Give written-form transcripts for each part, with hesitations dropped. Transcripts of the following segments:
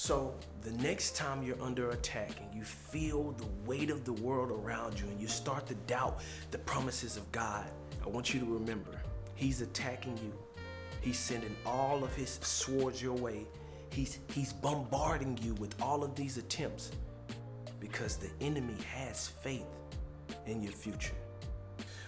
So the next time you're under attack and you feel the weight of the world around you and you start to doubt the promises of God, I want you to remember, He's attacking you. He's sending all of His swords your way. He's bombarding you with all of these attempts because the enemy has faith in your future.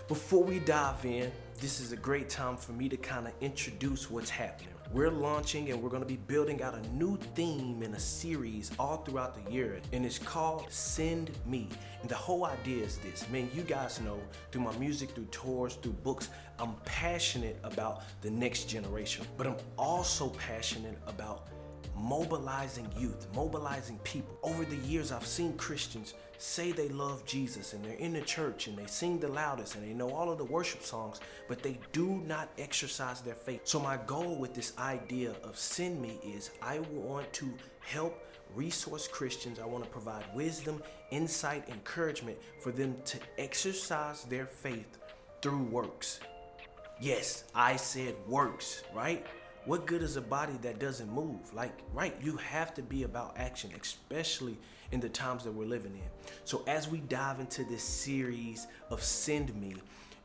Before we dive in, this is a great time for me to kind of introduce what's happening. We're launching and we're going to be building out a new theme in a series all throughout the year, and it's called Send Me. And the whole idea is this. Man, you guys know through my music, through tours, through books, I'm passionate about the next generation, but I'm also passionate about mobilizing youth, mobilizing people. Over the years, I've seen Christians say they love Jesus and they're in the church and they sing the loudest and they know all of the worship songs, but they do not exercise their faith. So my goal with this idea of Send Me is I want to help resource Christians. I want to provide wisdom, insight, encouragement for them to exercise their faith through works. Yes, I said works, right? What good is a body that doesn't move? Right, you have to be about action, especially in the times that we're living in. So as we dive into this series of Send Me,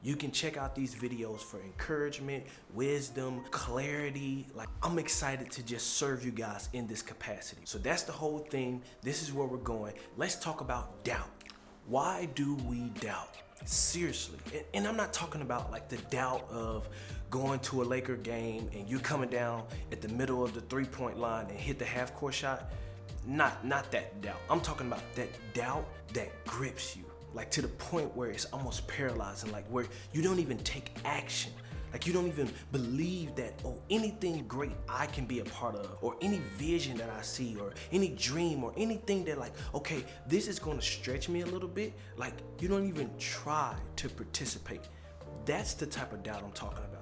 you can check out these videos for encouragement, wisdom, clarity. I'm excited to just serve you guys in this capacity. So that's the whole thing. This is where we're going. Let's talk about doubt. Why do we doubt? Seriously. And I'm not talking about like the doubt of going to a Laker game and you coming down at the middle of the 3-point line and hit the half-court shot. Not that doubt. I'm talking about that doubt that grips you, like to the point where it's almost paralyzing, like where you don't even take action. Like you don't even believe that, anything great I can be a part of, or any vision that I see, or any dream, or anything that okay, this is gonna stretch me a little bit. Like you don't even try to participate. That's the type of doubt I'm talking about.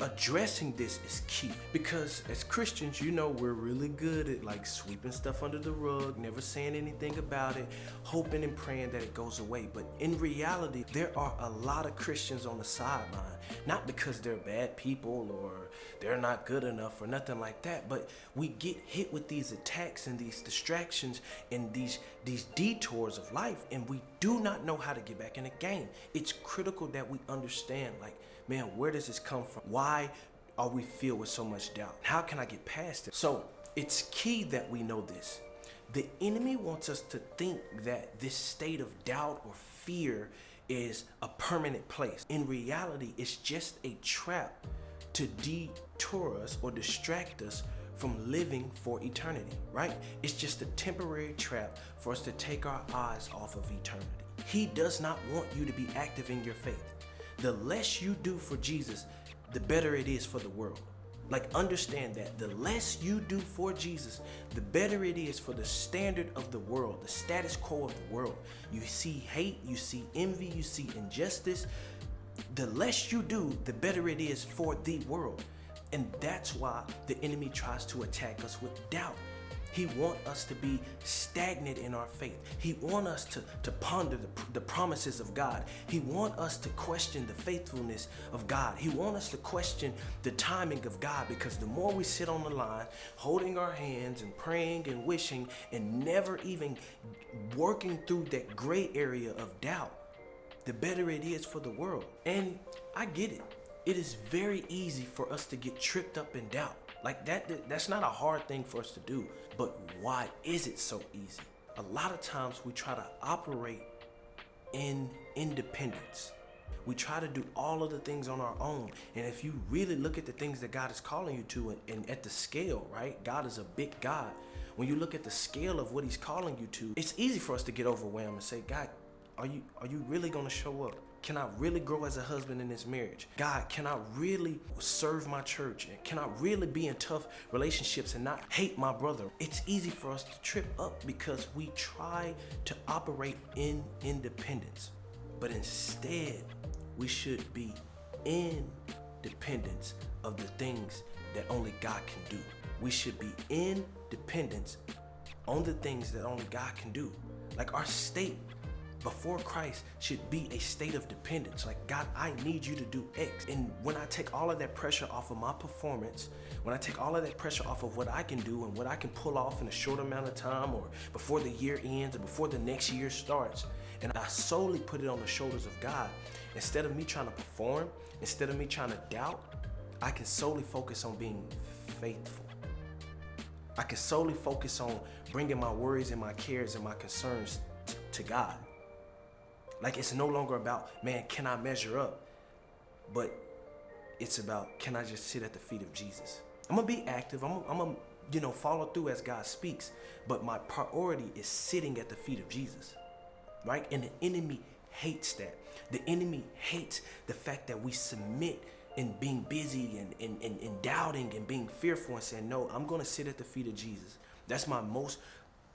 Addressing this is key because as Christians, we're really good at sweeping stuff under the rug, never saying anything about it, hoping and praying that it goes away. But in reality, there are a lot of Christians on the sideline, not because they're bad people or they're not good enough or nothing like that, but we get hit with these attacks and these distractions and these detours of life, and we do not know how to get back in the game. It's critical that we understand, man, where does this come from? Why are we filled with so much doubt? How can I get past it? So it's key that we know this. The enemy wants us to think that this state of doubt or fear is a permanent place. In reality, it's just a trap to detour us or distract us from living for eternity, right? It's just a temporary trap for us to take our eyes off of eternity. He does not want you to be active in your faith. The less you do for Jesus, the better it is for the world. Understand that. The less you do for Jesus, the better it is for the standard of the world, the status quo of the world. You see hate, you see envy, you see injustice. The less you do, the better it is for the world. And that's why the enemy tries to attack us with doubt. He wants us to be stagnant in our faith. He wants us to ponder the promises of God. He wants us to question the faithfulness of God. He wants us to question the timing of God, because the more we sit on the line holding our hands and praying and wishing and never even working through that gray area of doubt, the better it is for the world. And I get it. It is very easy for us to get tripped up in doubt. That's not a hard thing for us to do. But why is it so easy? A lot of times we try to operate in independence. We try to do all of the things on our own. And if you really look at the things that God is calling you to and at the scale, right? God is a big God. When you look at the scale of what He's calling you to, it's easy for us to get overwhelmed and say, God, are you really going to show up? Can I really grow as a husband in this marriage? God, can I really serve my church? And can I really be in tough relationships and not hate my brother? It's easy for us to trip up because we try to operate in independence. But instead, we should be in dependence of the things that only God can do. We should be in dependence on the things that only God can do. Our state before Christ should be a state of dependence. Like, God, I need you to do X. And when I take all of that pressure off of my performance, when I take all of that pressure off of what I can do and what I can pull off in a short amount of time, or before the year ends or before the next year starts, and I solely put it on the shoulders of God, instead of me trying to perform, instead of me trying to doubt, I can solely focus on being faithful. I can solely focus on bringing my worries and my cares and my concerns to God. Like, it's no longer about, man, can I measure up? But it's about, can I just sit at the feet of Jesus? I'm gonna be active. I'm gonna follow through as God speaks. But my priority is sitting at the feet of Jesus, right? And the enemy hates that. The enemy hates the fact that we submit in being busy and doubting and being fearful and saying, no, I'm gonna sit at the feet of Jesus. That's my most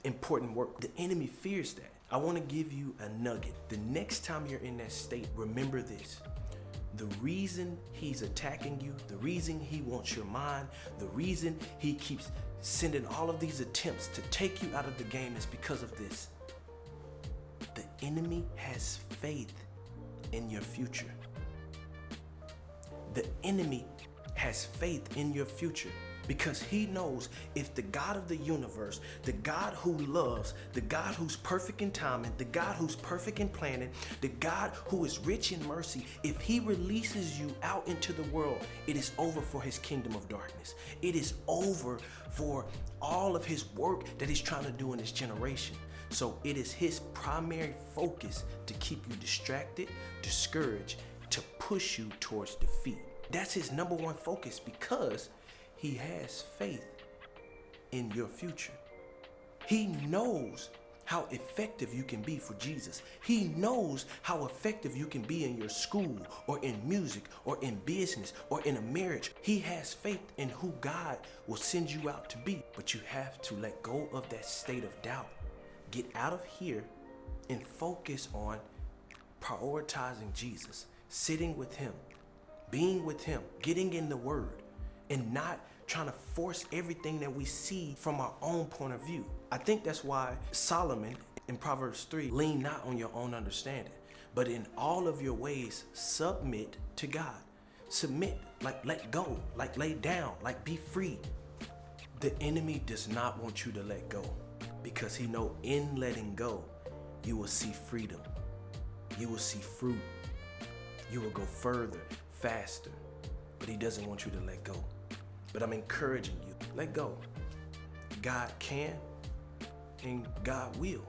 important work. The enemy fears that. I want to give you a nugget. The next time you're in that state, remember this. The reason he's attacking you, the reason he wants your mind, the reason he keeps sending all of these attempts to take you out of the game is because of this. The enemy has faith in your future. The enemy has faith in your future because he knows if the God of the universe, the God who loves, the God who's perfect in timing, the God who's perfect in planning, the God who is rich in mercy, if he releases you out into the world, it is over for his kingdom of darkness. It is over for all of his work that he's trying to do in this generation. So it is his primary focus to keep you distracted, discouraged, to push you towards defeat. That's his number one focus because he has faith in your future. He knows how effective you can be for Jesus. He knows how effective you can be in your school or in music or in business or in a marriage. He has faith in who God will send you out to be. But you have to let go of that state of doubt. Get out of here and focus on prioritizing Jesus, sitting with him, being with him, getting in the word, and not trying to force everything that we see from our own point of view. I think that's why Solomon in Proverbs 3, lean not on your own understanding, but in all of your ways, submit to God. Submit, like let go, like lay down, like be free. The enemy does not want you to let go because he know in letting go, you will see freedom. You will see fruit. You will go further, faster, but he doesn't want you to let go. But I'm encouraging you, let go. God can and God will.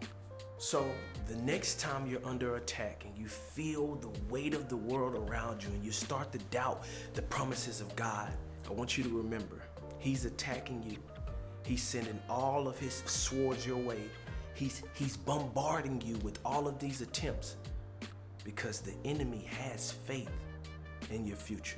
So the next time you're under attack and you feel the weight of the world around you and you start to doubt the promises of God, I want you to remember, he's attacking you. He's sending all of his swords your way. He's bombarding you with all of these attempts because the enemy has faith in your future.